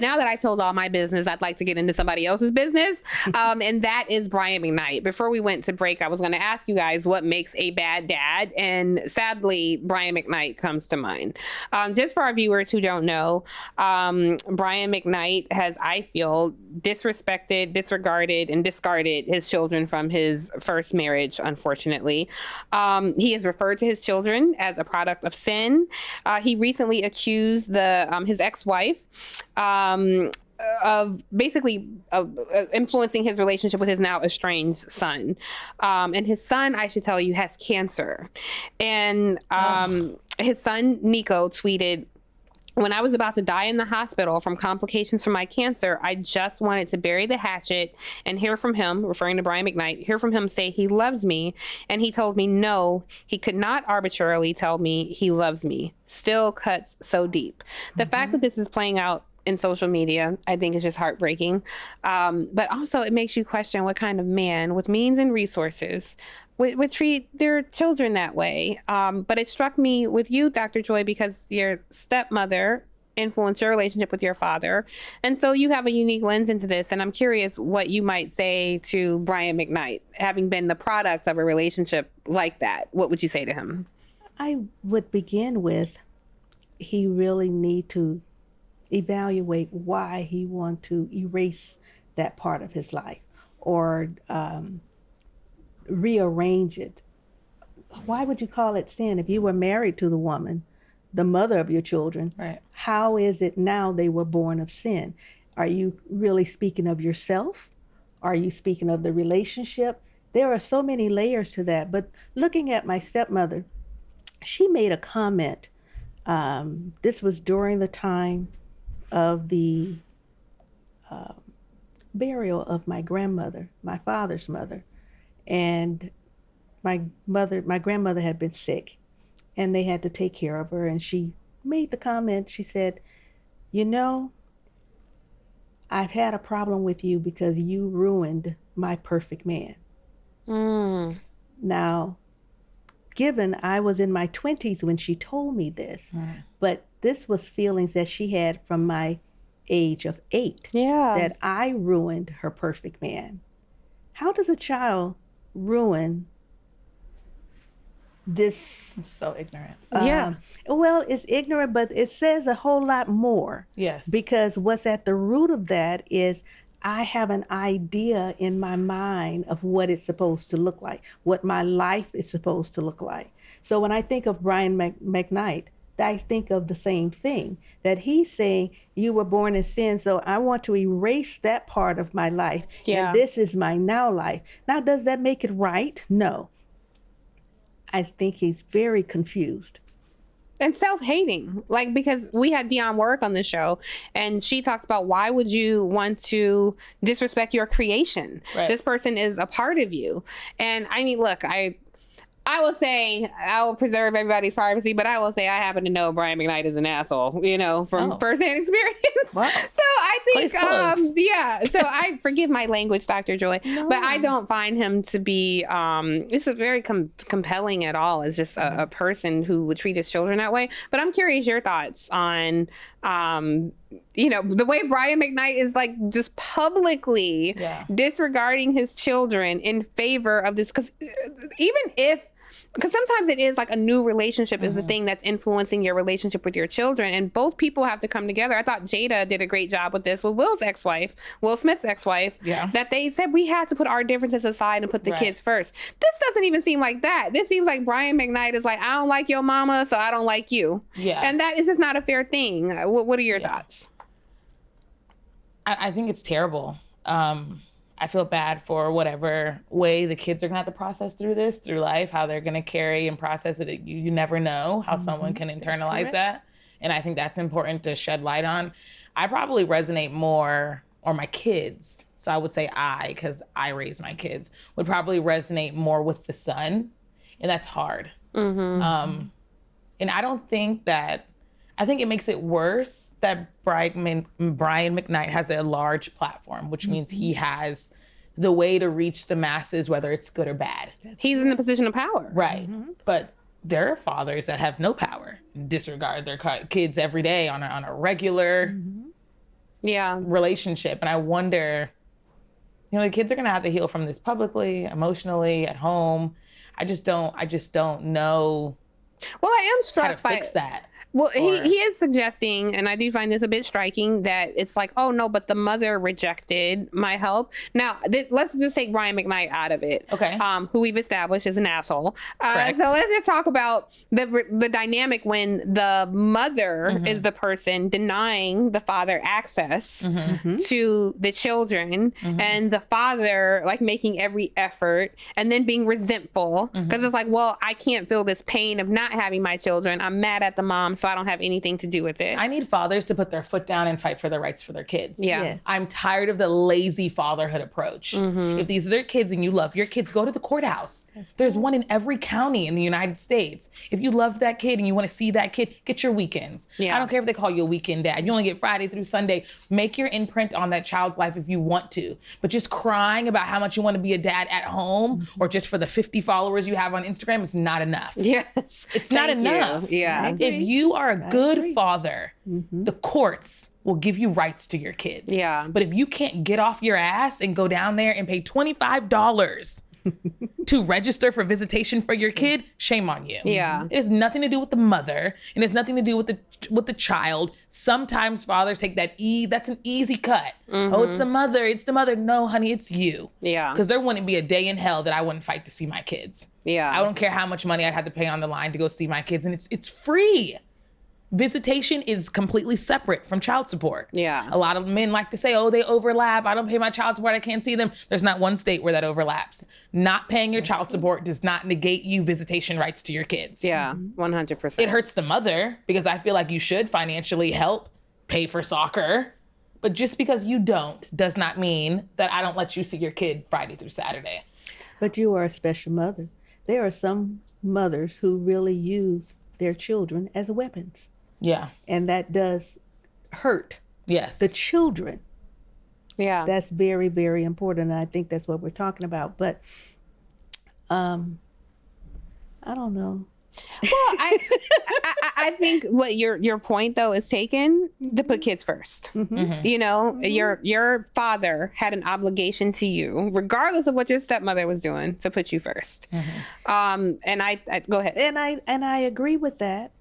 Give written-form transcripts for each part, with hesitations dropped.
Now that I told all my business, I'd like to get into somebody else's business. And that is Brian Mcknight. Before we went to break, I was going to ask you guys what makes a bad dad. And sadly, Brian Mcknight comes to mind. Just for our viewers who don't know, Brian Mcknight has, I feel, disrespected, disregarded, and discarded his children from his first marriage, unfortunately. He has referred to his children as a product of sin. He recently accused his ex-wife of basically influencing his relationship with his now estranged son. And his son, I should tell you, has cancer. And his son, Nico, tweeted, "When I was about to die in the hospital from complications from my cancer, I just wanted to bury the hatchet and hear from him," referring to Brian Mcknight, "hear from him say he loves me. And he told me no, he could not arbitrarily tell me he loves me. Still cuts so deep." The fact that this is playing out in social media, I think, is just heartbreaking. But also it makes you question what kind of man with means and resources would treat their children that way. But it struck me with you, Dr. Joy, because your stepmother influenced your relationship with your father. And so you have a unique lens into this. And I'm curious what you might say to Brian Mcknight, having been the product of a relationship like that. What would you say to him? I would begin with, he really need to evaluate why he want to erase that part of his life or rearrange it. Why would you call it sin? If you were married to the woman, the mother of your children, right, how is it now they were born of sin? Are you really speaking of yourself? Are you speaking of the relationship? There are so many layers to that. But looking at my stepmother, she made a comment. This was during the time of the burial of my grandmother, my father's mother. And my grandmother had been sick and they had to take care of her. And she made the comment, she said, "You know, I've had a problem with you because you ruined my perfect man." Now, given I was in my 20s when she told me this, but this was feelings that she had from my age of 8, that I ruined her perfect man. How does a child ruin this? It's so ignorant. Well, it's ignorant, but it says a whole lot more. Yes. Because what's at the root of that is I have an idea in my mind of what it's supposed to look like, what my life is supposed to look like. So when I think of Brian Mcknight, I think of the same thing, that he's saying you were born in sin, so I want to erase that part of my life. And this is my now life. Now, does that make it right? No. I think he's very confused. And self-hating, like, because we had Dionne Warwick on the show and she talked about why would you want to disrespect your creation? Right. This person is a part of you. And I mean, look, I will say, I will preserve everybody's privacy, but I will say I happen to know Brian Mcknight is an asshole, from firsthand experience. Wow. So I think, so I forgive my language, Dr. Joy, but I don't find him to be, this is very compelling at all as just a person who would treat his children that way. But I'm curious your thoughts on, the way Brian Mcknight is like just publicly disregarding his children in favor of this, because sometimes it is like a new relationship is the thing that's influencing your relationship with your children, and both people have to come together. I thought Jada did a great job with this with Will Smith's ex-wife, that they said we had to put our differences aside and put the kids first. This doesn't even seem like that. This seems like Brian Mcknight is like, I don't like your mama, so I don't like you. And that is just not a fair thing. What are your thoughts? I think it's terrible. I feel bad for whatever way the kids are gonna have to process through life, how they're gonna carry and process it. You never know how someone can internalize that. And I think that's important to shed light on. I probably resonate more, or my kids, so I would say because I raised my kids, would probably resonate more with the son. And that's hard. And I don't think I think it makes it worse that Brian Mcknight has a large platform, which means he has the way to reach the masses, whether it's good or bad. He's in the position of power. Right. But there are fathers that have no power, disregard their kids every day on a regular relationship. And I wonder, the kids are going to have to heal from this publicly, emotionally, at home. I just don't know. Well, I am struck how to fix that. Well, he is suggesting, and I do find this a bit striking, that it's like, oh no, but the mother rejected my help. Now, let's just take Brian Mcknight out of it. Okay. Who we've established is an asshole. So Correct. let's just talk about the dynamic when the mother is the person denying the father access to the children, and the father like making every effort and then being resentful because it's like, well, I can't feel this pain of not having my children. I'm mad at the mom, so I don't have anything to do with it. I need fathers to put their foot down and fight for their rights for their kids. Yeah. Yes. I'm tired of the lazy fatherhood approach. If these are their kids and you love your kids, go to the courthouse. There's one in every county in the United States. If you love that kid and you want to see that kid, get your weekends. Yeah. I don't care if they call you a weekend dad. You only get Friday through Sunday. Make your imprint on that child's life if you want to. But just crying about how much you want to be a dad at home or just for the 50 followers you have on Instagram is not enough. Yes. It's not Thank you. enough. Yeah. If you are a good agree. father, the courts will give you rights to your kids. Yeah. But if you can't get off your ass and go down there and pay $25 to register for visitation for your kid, shame on you. Yeah. It has nothing to do with the mother, and it's nothing to do with the child. Sometimes fathers take that's an easy cut. Oh, it's the mother. It's the mother. No, honey, it's you. Yeah. Because there wouldn't be a day in hell that I wouldn't fight to see my kids. Yeah. I don't care how much money I'd have to pay on the line to go see my kids, and it's free. Visitation is completely separate from child support. Yeah. A lot of men like to say, oh, they overlap. I don't pay my child support. I can't see them. There's not one state where that overlaps. Not paying your child support does not negate you visitation rights to your kids. Yeah. 100%. It hurts the mother because I feel like you should financially help pay for soccer. But just because you don't does not mean that I don't let you see your kid Friday through Saturday. But you are a special mother. There are some mothers who really use their children as weapons. Yeah. And that does hurt Yes. the children. Yeah. That's very, very important. And I think that's what we're talking about. But I don't know. Well, I think what your point though is taken to put kids first. You know, your father had an obligation to you, regardless of what your stepmother was doing, to put you first. And I go ahead. And I agree with that.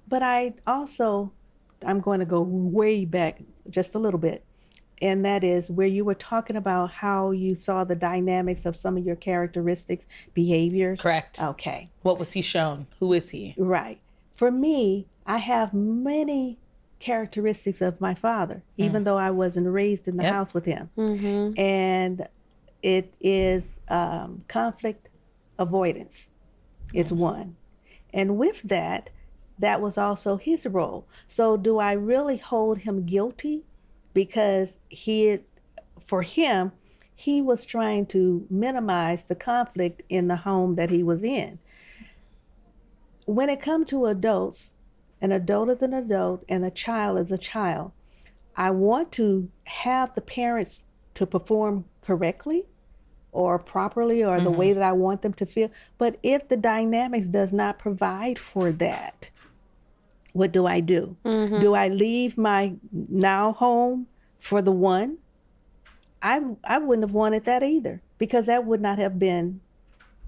But I'm going to go way back just a little bit. And that is where you were talking about how you saw the dynamics of some of your characteristics, behaviors. Correct. Okay. What was he shown? Who is he? Right. For me, I have many characteristics of my father, even though I wasn't raised in the house with him. And it is conflict avoidance is one. And with that was also his role. So do I really hold him guilty? Because for him, he was trying to minimize the conflict in the home that he was in. When it comes to adults, an adult is an adult and a child is a child. I want to have the parents to perform correctly or properly or the way that I want them to feel. But if the dynamics does not provide for that, what do I do? Do I leave my now home for the one? I wouldn't have wanted that either, because that would not have been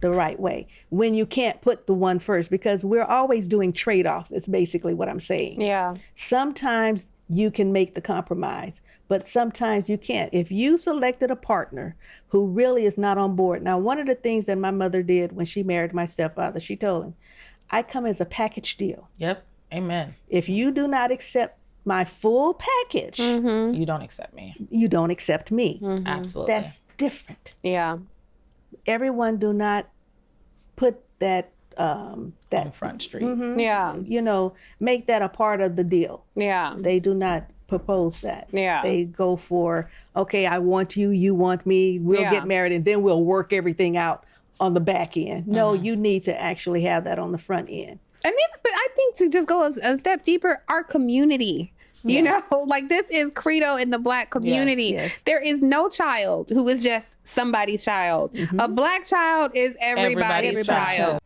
the right way when you can't put the one first, because we're always doing trade-offs. It's basically what I'm saying. Yeah. Sometimes you can make the compromise, but sometimes you can't. If you selected a partner who really is not on board. Now, one of the things that my mother did when she married my stepfather, she told him, I come as a package deal. Yep. Amen. If you do not accept my full package, You don't accept me. you don't accept me. Absolutely. That's different. Yeah. Everyone do not put that on Front Street. Yeah. make that a part of the deal. Yeah. They do not propose that. Yeah. They go for, okay, I want you, you want me, we'll Yeah. get married, and then we'll work everything out on the back end. No, you need to actually have that on the front end. And but I think to just go a step deeper, our community, you know, like this is credo in the Black community. Yes. There is no child who is just somebody's child. A Black child is everybody's Everybody's child.